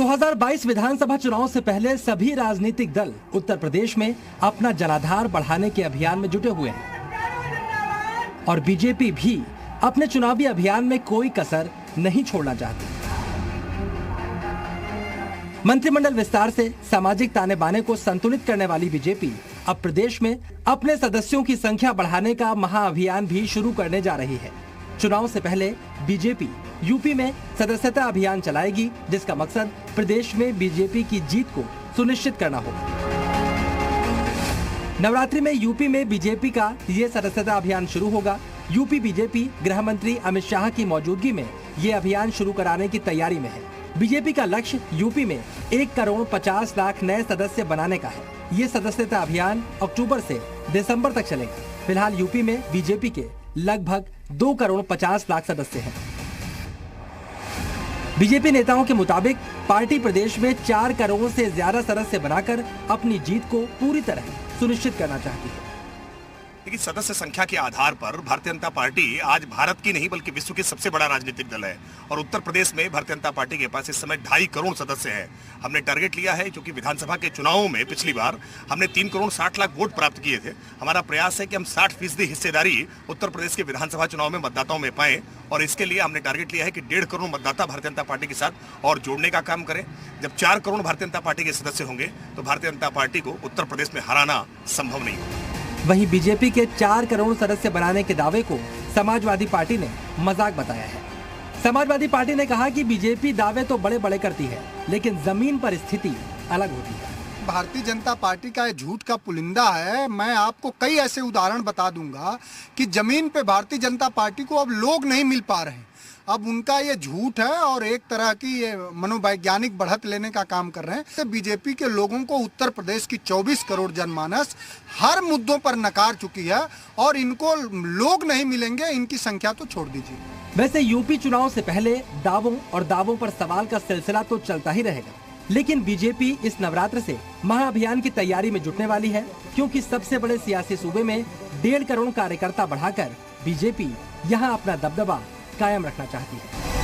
2022 विधानसभा चुनाव से पहले सभी राजनीतिक दल उत्तर प्रदेश में अपना जनाधार बढ़ाने के अभियान में जुटे हुए हैं और बीजेपी भी अपने चुनावी अभियान में कोई कसर नहीं छोड़ना चाहती। मंत्रिमंडल विस्तार से सामाजिक ताने बाने को संतुलित करने वाली बीजेपी अब प्रदेश में अपने सदस्यों की संख्या बढ़ाने का महाअभियान भी शुरू करने जा रही है। चुनाव से पहले बीजेपी यूपी में सदस्यता अभियान चलाएगी, जिसका मकसद प्रदेश में बीजेपी की जीत को सुनिश्चित करना होगा। नवरात्रि में यूपी में बीजेपी का ये सदस्यता अभियान शुरू होगा। यूपी बीजेपी गृह मंत्री अमित शाह की मौजूदगी में ये अभियान शुरू कराने की तैयारी में है। बीजेपी का लक्ष्य यूपी में 1,50,00,000 नए सदस्य बनाने का है। ये सदस्यता अभियान अक्टूबर से दिसंबर तक चलेगा। फिलहाल यूपी में बीजेपी के लगभग 2,50,00,000 सदस्य हैं। बीजेपी नेताओं के मुताबिक पार्टी प्रदेश में 4 करोड़ से ज्यादा सदस्य बनाकर अपनी जीत को पूरी तरह सुनिश्चित करना चाहती है। लेकिन सदस्य संख्या के आधार पर भारतीय जनता पार्टी आज भारत की नहीं बल्कि विश्व की सबसे बड़ा राजनीतिक दल है और उत्तर प्रदेश में भारतीय जनता पार्टी के पास इस समय 2.5 करोड़ सदस्य हैं। हमने टारगेट लिया है क्योंकि विधानसभा के चुनावों में पिछली बार हमने 3,60,00,000 वोट प्राप्त किए थे। हमारा प्रयास है कि हम 60% हिस्सेदारी उत्तर प्रदेश के विधानसभा चुनाव में मतदाताओं में पाएं और इसके लिए हमने टारगेट लिया है कि 1.5 करोड़ मतदाता भारतीय जनता पार्टी के साथ और जोड़ने का काम करें। जब 4 करोड़ भारतीय जनता पार्टी के सदस्य होंगे तो भारतीय जनता पार्टी को उत्तर प्रदेश में हराना संभव नहीं होगा। वहीं बीजेपी के 4 करोड़ सदस्य बनाने के दावे को समाजवादी पार्टी ने मजाक बताया है। समाजवादी पार्टी ने कहा कि बीजेपी दावे तो बड़े बड़े करती है, लेकिन जमीन पर स्थिति अलग होती है। भारतीय जनता पार्टी का झूठ का पुलिंदा है। मैं आपको कई ऐसे उदाहरण बता दूंगा कि जमीन पे भारतीय जनता पार्टी को अब लोग नहीं मिल पा रहे हैं। अब उनका ये झूठ है और एक तरह की ये मनोवैज्ञानिक बढ़त लेने का काम कर रहे हैं। बीजेपी के लोगों को उत्तर प्रदेश की 24 करोड़ जनमानस हर मुद्दों पर नकार चुकी है और इनको लोग नहीं मिलेंगे, इनकी संख्या तो छोड़ दीजिए। वैसे यूपी चुनाव से पहले दावों पर सवाल का सिलसिला तो चलता ही रहेगा, लेकिन बीजेपी इस नवरात्र से महाअभियान की तैयारी में जुटने वाली है, क्योंकि सबसे बड़े सियासी सूबे में 1.5 करोड़ कार्यकर्ता बढ़ाकर बीजेपी यहाँ अपना दबदबा कायम रखना चाहती है।